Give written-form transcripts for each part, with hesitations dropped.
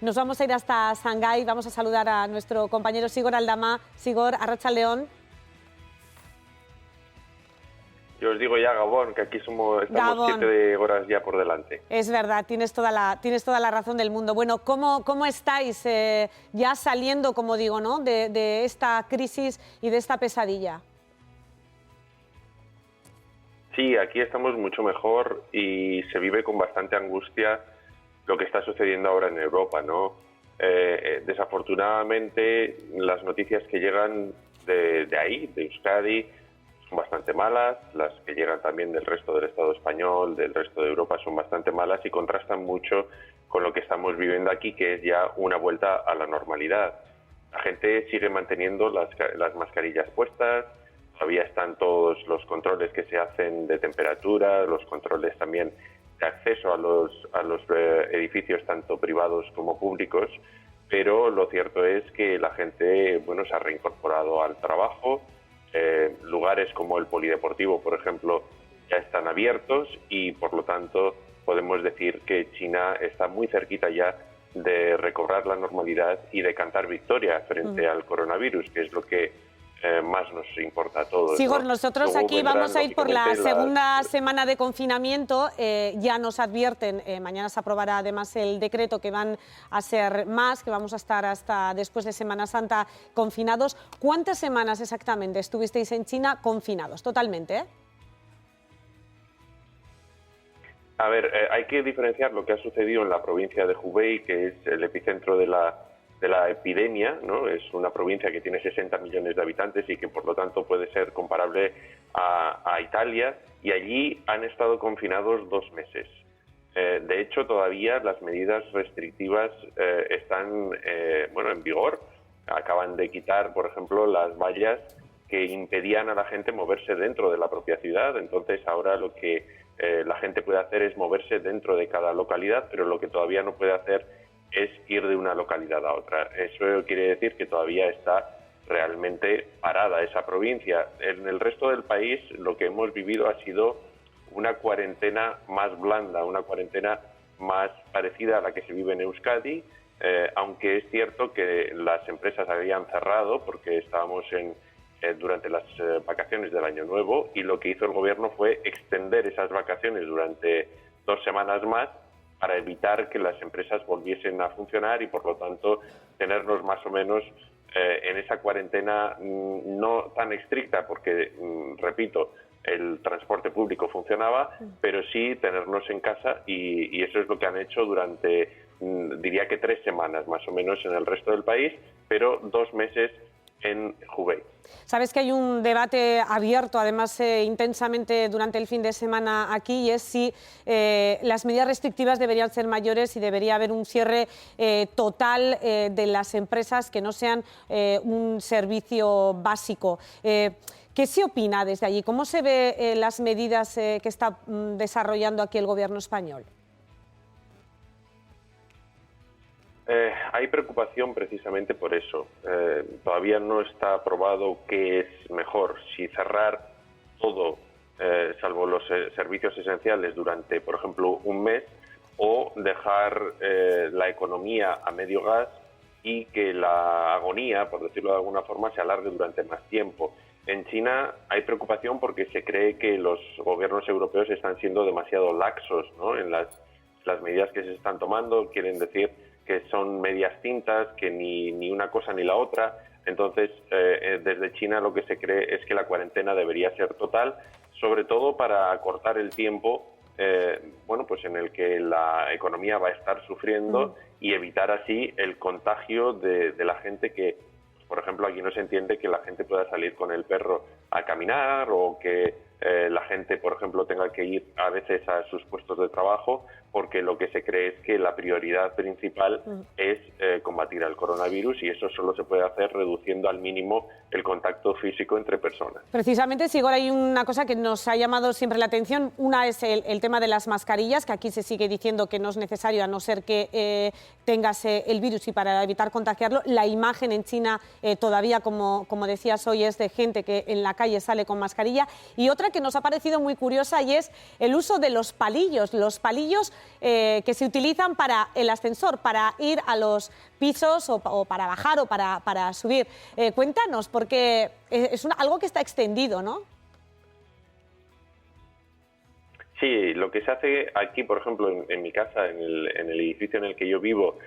Nos vamos a ir hasta Shanghái, vamos a saludar a nuestro compañero Sigor Aldama. Sigor, arratsaldeon. Yo os digo ya, Gabón, que aquí estamos 7 horas ya por delante. Es verdad, tienes toda la razón del mundo. Bueno, ¿cómo estáis ya saliendo, como digo, ¿no? de esta crisis y de esta pesadilla? Sí, aquí estamos mucho mejor y se vive con bastante angustia lo que está sucediendo ahora en Europa, ¿no? Desafortunadamente, las noticias que llegan de ahí, de Euskadi, son bastante malas, las que llegan también del resto del Estado español, del resto de Europa, son bastante malas y contrastan mucho con lo que estamos viviendo aquí, que es ya una vuelta a la normalidad. La gente sigue manteniendo las mascarillas puestas, todavía están todos los controles que se hacen de temperatura, los controles también de acceso a los edificios tanto privados como públicos, pero lo cierto es que la gente, bueno, se ha reincorporado al trabajo. Lugares como el polideportivo, por ejemplo, ya están abiertos y, por lo tanto, podemos decir que China está muy cerquita ya de recobrar la normalidad y de cantar victoria frente al coronavirus, que es lo que más nos importa a todos. Sigor, ¿no? nosotros Luego aquí vamos a ir por la segunda semana de confinamiento. Ya nos advierten, mañana se aprobará además el decreto, que van a ser más, que vamos a estar hasta después de Semana Santa confinados. ¿Cuántas semanas exactamente estuvisteis en China confinados? Totalmente, ¿eh? A ver, hay que diferenciar lo que ha sucedido en la provincia de Hubei, que es el epicentro de la epidemia, ¿no? Es una provincia que tiene 60 millones de habitantes y que por lo tanto puede ser comparable a Italia, y allí han estado confinados 2 meses. De hecho, todavía las medidas restrictivas están en vigor. Acaban de quitar, por ejemplo, las vallas que impedían a la gente moverse dentro de la propia ciudad. Entonces ahora lo que la gente puede hacer es moverse dentro de cada localidad, pero lo que todavía no puede hacer es ir de una localidad a otra. Eso quiere decir que todavía está realmente parada esa provincia. En el resto del país lo que hemos vivido ha sido una cuarentena más blanda, una cuarentena más parecida a la que se vive en Euskadi, aunque es cierto que las empresas habían cerrado porque estábamos durante las vacaciones del Año Nuevo, y lo que hizo el gobierno fue extender esas vacaciones durante 2 semanas más para evitar que las empresas volviesen a funcionar y, por lo tanto, tenernos más o menos en esa cuarentena no tan estricta, porque, repito, el transporte público funcionaba, pero sí tenernos en casa, y eso es lo que han hecho durante, diría que 3 semanas más o menos en el resto del país, pero 2 meses en Hubei. Sabes que hay un debate abierto, además intensamente durante el fin de semana aquí, y es si las medidas restrictivas deberían ser mayores y debería haber un cierre total de las empresas que no sean un servicio básico. ¿Qué se opina desde allí? ¿Cómo se ve las medidas que está desarrollando aquí el gobierno español? Hay preocupación precisamente por eso. Todavía no está probado qué es mejor, si cerrar todo, salvo los servicios esenciales, durante, por ejemplo, 1 mes, o dejar la economía a medio gas y que la agonía, por decirlo de alguna forma, se alargue durante más tiempo. En China hay preocupación porque se cree que los gobiernos europeos están siendo demasiado laxos, ¿no?, en las medidas que se están tomando. Quieren decir que son medias tintas, que ni una cosa ni la otra. Entonces, desde China lo que se cree es que la cuarentena debería ser total, sobre todo para acortar el tiempo en el que la economía va a estar sufriendo y evitar así el contagio de la gente que, por ejemplo, aquí no se entiende que la gente pueda salir con el perro a caminar, o que la gente, por ejemplo, tenga que ir a veces a sus puestos de trabajo, porque lo que se cree es que la prioridad principal es combatir al coronavirus, y eso solo se puede hacer reduciendo al mínimo el contacto físico entre personas. Precisamente, Sigor, hay una cosa que nos ha llamado siempre la atención. Una es el tema de las mascarillas, que aquí se sigue diciendo que no es necesario a no ser que tengas el virus y para evitar contagiarlo. La imagen en China todavía, como decías hoy, es de gente que en la calle sale con mascarilla. Y otra que nos ha parecido muy curiosa, y es el uso de los palillos. Los palillos que se utilizan para el ascensor, para ir a los pisos o para bajar o para subir. Cuéntanos, porque es algo que está extendido, ¿no? Sí, lo que se hace aquí, por ejemplo, en mi casa, en el edificio en el que yo vivo,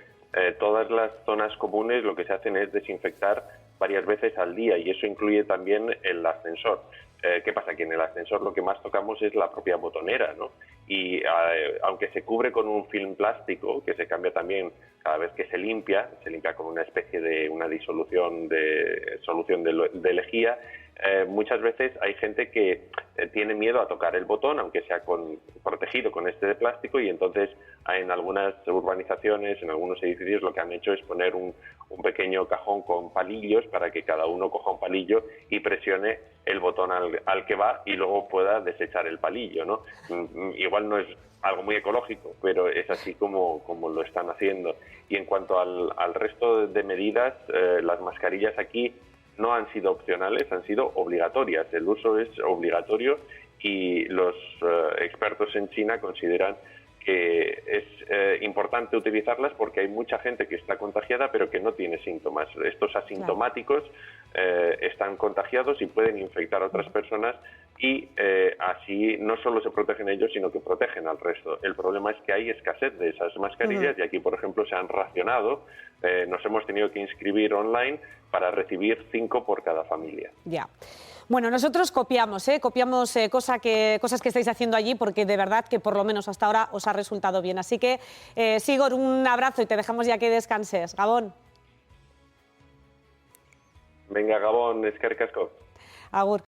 todas las zonas comunes lo que se hacen es desinfectar varias veces al día y eso incluye también el ascensor. ¿Qué pasa? Que en el ascensor lo que más tocamos es la propia botonera, ¿no? Y aunque se cubre con un film plástico, que se cambia también cada vez que se limpia con una especie de una disolución de solución de lejía, muchas veces hay gente que tiene miedo a tocar el botón, aunque sea protegido con este de plástico, y entonces en algunas urbanizaciones, en algunos edificios, lo que han hecho es poner un pequeño cajón con palillos para que cada uno coja un palillo y presione el botón al que va y luego pueda desechar el palillo, ¿no? Igual no es algo muy ecológico, pero es así como lo están haciendo. Y en cuanto al resto de medidas, las mascarillas aquí no han sido opcionales, han sido obligatorias. El uso es obligatorio y los expertos en China consideran que es importante utilizarlas porque hay mucha gente que está contagiada pero que no tiene síntomas. Estos asintomáticos están contagiados y pueden infectar a otras personas y así no solo se protegen ellos, sino que protegen al resto. El problema es que hay escasez de esas mascarillas y aquí, por ejemplo, se han racionado. Nos hemos tenido que inscribir online para recibir 5 por cada familia. Ya. Bueno, nosotros copiamos cosas que estáis haciendo allí porque de verdad que por lo menos hasta ahora os ha resultado bien. Así que, Sigor, un abrazo y te dejamos ya que descanses. Gabón. Venga, Gabón, eskerrik asko. Agur.